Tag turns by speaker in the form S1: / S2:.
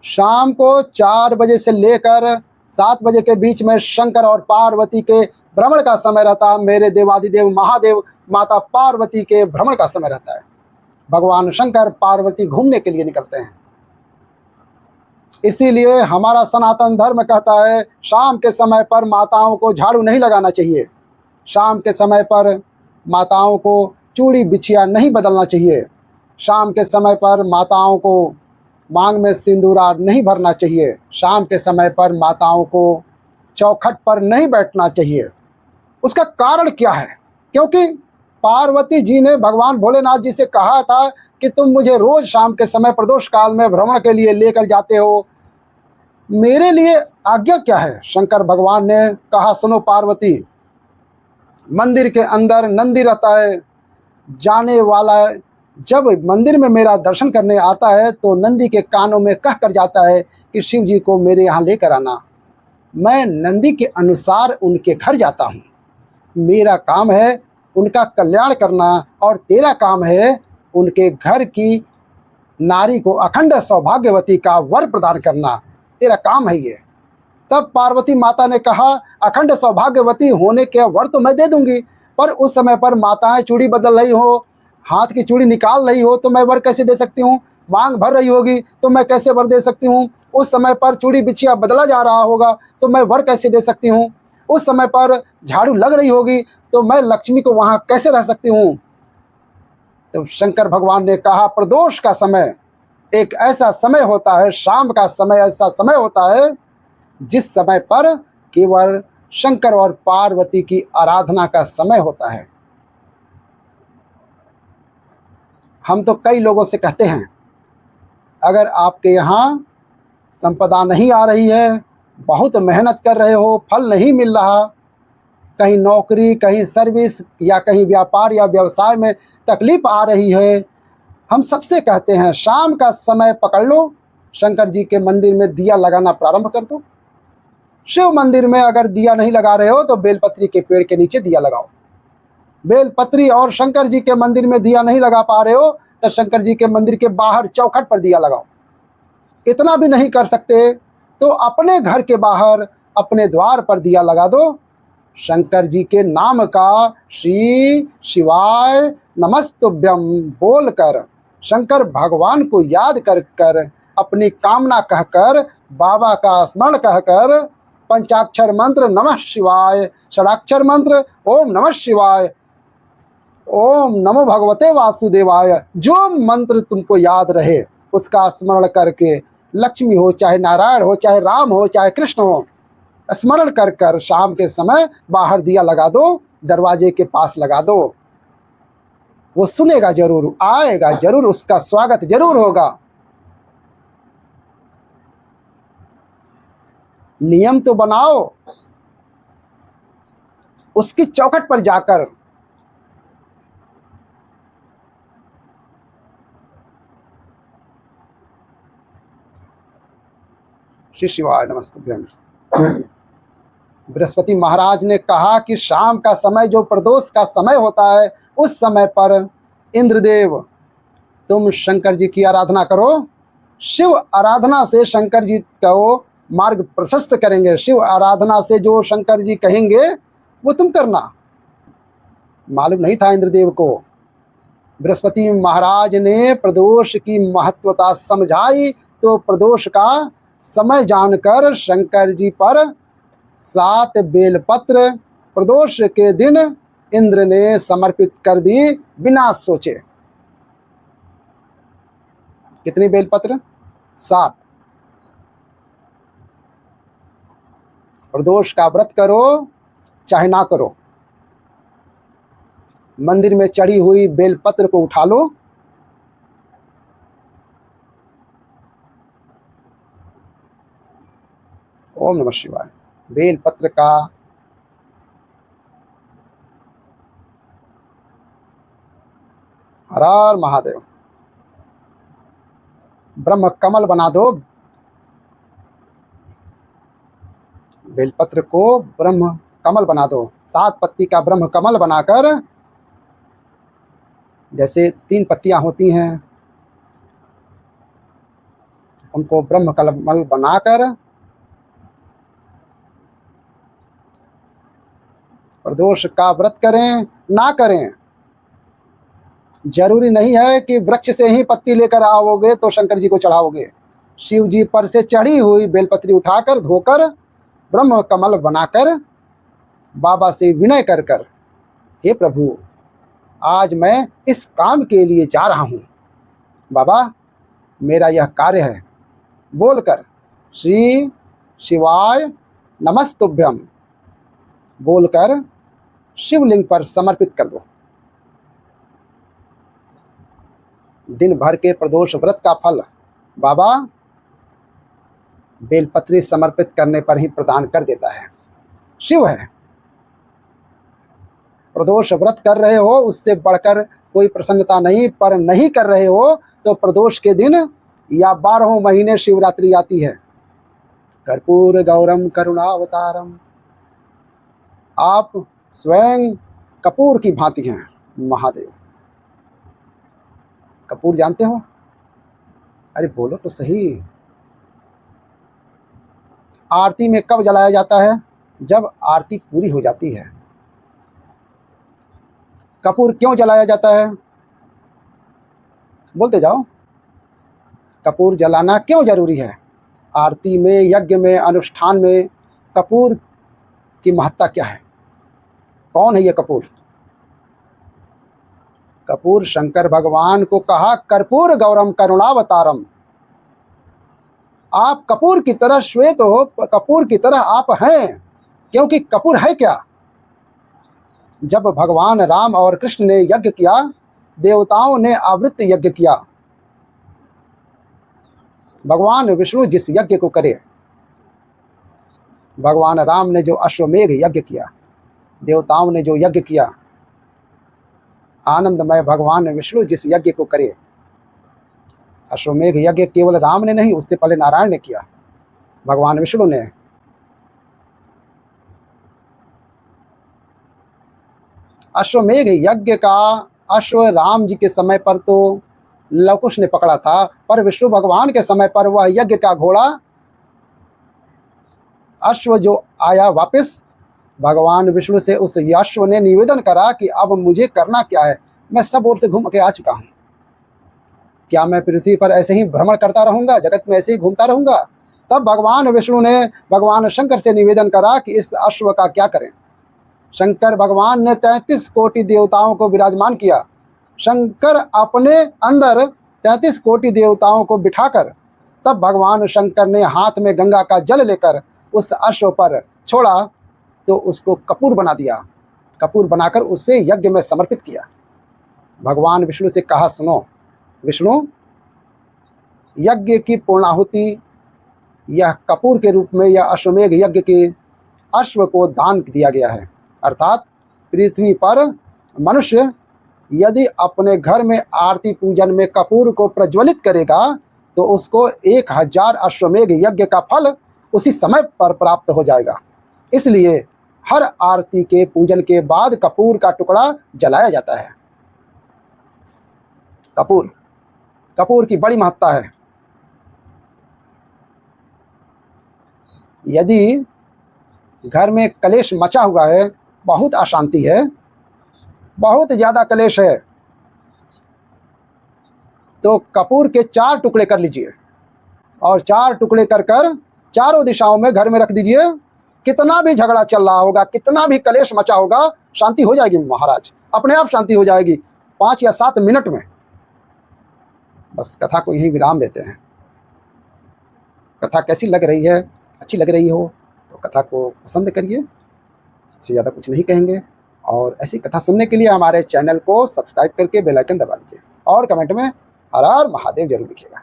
S1: शाम को 4 बजे से लेकर 7 बजे के बीच में शंकर और पार्वती के भ्रमण का समय रहता है। मेरे देवादिदेव महादेव माता पार्वती के भ्रमण का समय रहता है। भगवान शंकर पार्वती घूमने के लिए निकलते हैं। इसीलिए हमारा सनातन धर्म कहता है शाम के समय पर माताओं को झाड़ू नहीं लगाना चाहिए। शाम के समय पर माताओं को चूड़ी बिछिया नहीं बदलना चाहिए। शाम के समय पर माताओं को मांग में सिंदूरा नहीं भरना चाहिए। शाम के समय पर माताओं को चौखट पर नहीं बैठना चाहिए। उसका कारण क्या है? क्योंकि पार्वती जी ने भगवान भोलेनाथ जी से कहा था कि तुम मुझे रोज शाम के समय प्रदोष काल में भ्रमण के लिए लेकर जाते हो, मेरे लिए आज्ञा क्या है? शंकर भगवान ने कहा, सुनो पार्वती, मंदिर के अंदर नंदी रहता है। जाने वाला जब मंदिर में मेरा दर्शन करने आता है तो नंदी के कानों में कह कर जाता है कि शिव जी को मेरे यहाँ लेकर आना। मैं नंदी के अनुसार उनके घर जाता हूँ। मेरा काम है उनका कल्याण करना और तेरा काम है उनके घर की नारी को अखंड सौभाग्यवती का वर प्रदान करना। तेरा काम है ये। तब पार्वती माता ने कहा, अखंड सौभाग्यवती होने के वर तो मैं दे दूंगी, पर उस समय पर माताएं चूड़ी बदल रही हो, हाथ की चूड़ी निकाल रही हो, तो मैं वर कैसे दे सकती हूँ? मांग भर रही होगी तो मैं कैसे वर दे सकती हूँ? उस समय पर चूड़ी बिछिया बदला जा रहा होगा तो मैं वर कैसे दे सकती हूँ? उस समय पर झाड़ू लग रही होगी तो मैं लक्ष्मी को वहां कैसे रह सकती हूँ? तो शंकर भगवान ने कहा, प्रदोष का समय एक ऐसा समय होता है, शाम का समय ऐसा समय होता है जिस समय पर केवल शंकर और पार्वती की आराधना का समय होता है। हम तो कई लोगों से कहते हैं, अगर आपके यहाँ संपदा नहीं आ रही है, बहुत मेहनत कर रहे हो, फल नहीं मिल रहा, कहीं नौकरी, कहीं सर्विस या कहीं व्यापार या व्यवसाय में तकलीफ आ रही है, हम सबसे कहते हैं शाम का समय पकड़ लो, शंकर जी के मंदिर में दिया लगाना प्रारंभ कर दो। शिव मंदिर में अगर दिया नहीं लगा रहे हो तो बेलपत्री के पेड़ के नीचे दिया लगाओ। बेलपत्री और शंकर जी के मंदिर में दिया नहीं लगा पा रहे हो तो शंकर जी के मंदिर के बाहर चौखट पर दिया लगाओ। इतना भी नहीं कर सकते तो अपने घर के बाहर अपने द्वार पर दिया लगा दो। शंकर जी के नाम का श्री शिवाय नमस्तुभ्यम बोलकर, शंकर भगवान को याद कर कर, अपनी कामना कहकर, बाबा का स्मरण कहकर, पंचाक्षर मंत्र नमः शिवाय, षडाक्षर मंत्र ओम नमः शिवाय, ओम नमो भगवते वासुदेवाय, जो मंत्र तुमको याद रहे उसका स्मरण करके, लक्ष्मी हो चाहे नारायण हो चाहे राम हो चाहे कृष्ण हो, स्मरण कर कर शाम के समय बाहर दिया लगा दो, दरवाजे के पास लगा दो। वो सुनेगा जरूर, आएगा जरूर, उसका स्वागत जरूर होगा। नियम तो बनाओ, उसकी चौखट पर जाकर श्री शिवाय नमस्तुभ्यम। बृहस्पति महाराज ने कहा कि शाम का समय जो प्रदोष का समय होता है उस समय पर इंद्रदेव तुम शंकर जी की आराधना करो। शिव आराधना से शंकर जी को मार्ग प्रशस्त करेंगे। शिव आराधना से जो शंकर जी कहेंगे वो तुम करना। मालूम नहीं था इंद्रदेव को। बृहस्पति महाराज ने प्रदोष की महत्वता समझाई तो प्रदोष का समय जानकर शंकर जी पर 7 बेलपत्र प्रदोष के दिन इंद्र ने समर्पित कर दी बिना सोचे। कितनी बेलपत्र? 7। प्रदोष का व्रत करो चाहे ना करो, मंदिर में चढ़ी हुई बेलपत्र को उठा लो, ओम नमः शिवाय, बेलपत्र का हर हर महादेव, ब्रह्म कमल बना दो। बेलपत्र को ब्रह्म कमल बना दो। 7 पत्ती का ब्रह्म कमल बनाकर, जैसे 3 पत्तियां होती हैं उनको ब्रह्म कमल बनाकर प्रदोष का व्रत करें ना करें, जरूरी नहीं है कि वृक्ष से ही पत्ती लेकर आओगे तो शंकर जी को चढ़ाओगे। शिव जी पर से चढ़ी हुई बेलपत्री उठाकर धोकर ब्रह्म कमल बनाकर बाबा से विनय कर कर, हे प्रभु आज मैं इस काम के लिए जा रहा हूँ, बाबा मेरा यह कार्य है, बोलकर श्री शिवाय नमस्तुभ्यम बोलकर शिवलिंग पर समर्पित कर दो। दिन भर के प्रदोष व्रत का फल बाबा बेलपत्री समर्पित करने पर ही प्रदान कर देता है। शिव है। प्रदोष व्रत कर रहे हो उससे बढ़कर कोई प्रसन्नता नहीं, पर नहीं कर रहे हो तो प्रदोष के दिन या 12 महीने शिवरात्रि आती है। कर्पूर गौरम करुणावतारम, आप स्वयं कपूर की भांति हैं महादेव। कपूर जानते हो? अरे बोलो तो सही। आरती में कब जलाया जाता है? जब आरती पूरी हो जाती है। कपूर क्यों जलाया जाता है? बोलते जाओ। कपूर जलाना क्यों जरूरी है? आरती में, यज्ञ में, अनुष्ठान में कपूर की महत्ता क्या है? कौन है ये कपूर? कपूर शंकर भगवान को कहा कर्पूर गौरम करुणावतारम, आप कपूर की तरह श्वेत हो, कपूर की तरह आप हैं। क्योंकि कपूर है क्या? जब भगवान राम और कृष्ण ने यज्ञ किया, देवताओं ने आवृत्त यज्ञ किया। भगवान विष्णु जिस यज्ञ को करे, भगवान राम ने जो अश्वमेघ यज्ञ किया, देवताओं ने जो यज्ञ किया, आनंदमय भगवान विष्णु जिस यज्ञ को करे, अश्वमेघ यज्ञ केवल राम ने नहीं, उससे पहले नारायण ने किया, भगवान विष्णु ने। अश्वमेघ यज्ञ का अश्व राम जी के समय पर तो लवकुश ने पकड़ा था, पर विष्णु भगवान के समय पर वह यज्ञ का घोड़ा अश्व जो आया वापस, भगवान विष्णु से उस अश्व ने निवेदन करा कि अब मुझे करना क्या है, मैं सब ओर से घूम के आ चुका हूँ, क्या मैं पृथ्वी पर ऐसे ही भ्रमण करता रहूंगा, जगत में ऐसे ही घूमता रहूंगा? तब भगवान विष्णु ने भगवान शंकर से निवेदन करा कि इस अश्व का क्या करें। शंकर भगवान ने 33 कोटि देवताओं को विराजमान किया। शंकर अपने अंदर 33 कोटि देवताओं को बिठाकर तब भगवान शंकर ने हाथ में गंगा का जल लेकर उस अश्व पर छोड़ा तो उसको कपूर बना दिया। कपूर बनाकर उससे यज्ञ में समर्पित किया। भगवान विष्णु से कहा, सुनो विष्णु, यज्ञ की पूर्णाहुति यह कपूर के रूप में यह अश्वमेघ यज्ञ के अश्व को दान दिया गया है। अर्थात पृथ्वी पर मनुष्य यदि अपने घर में आरती पूजन में कपूर को प्रज्वलित करेगा तो उसको 1000 अश्वमेघ यज्ञ का फल उसी समय पर प्राप्त हो जाएगा। इसलिए हर आरती के पूजन के बाद कपूर का टुकड़ा जलाया जाता है। कपूर की बड़ी महत्ता है। यदि घर में कलेश मचा हुआ है, बहुत अशांति है, बहुत ज़्यादा कलेश है, तो कपूर के 4 टुकड़े कर लीजिए और 4 टुकड़े कर कर चारों दिशाओं में घर में रख दीजिए। कितना भी झगड़ा चल रहा होगा, कितना भी कलेश मचा होगा, शांति हो जाएगी महाराज, अपने आप शांति हो जाएगी 5 या 7 मिनट में। बस कथा को यही विराम देते हैं। कथा कैसी लग रही है? अच्छी लग रही हो तो कथा को पसंद करिए, इससे ज़्यादा कुछ नहीं कहेंगे। और ऐसी कथा सुनने के लिए हमारे चैनल को सब्सक्राइब करके बेल आइकन दबा दीजिए और कमेंट में हर हर महादेव जरूर लिखिएगा।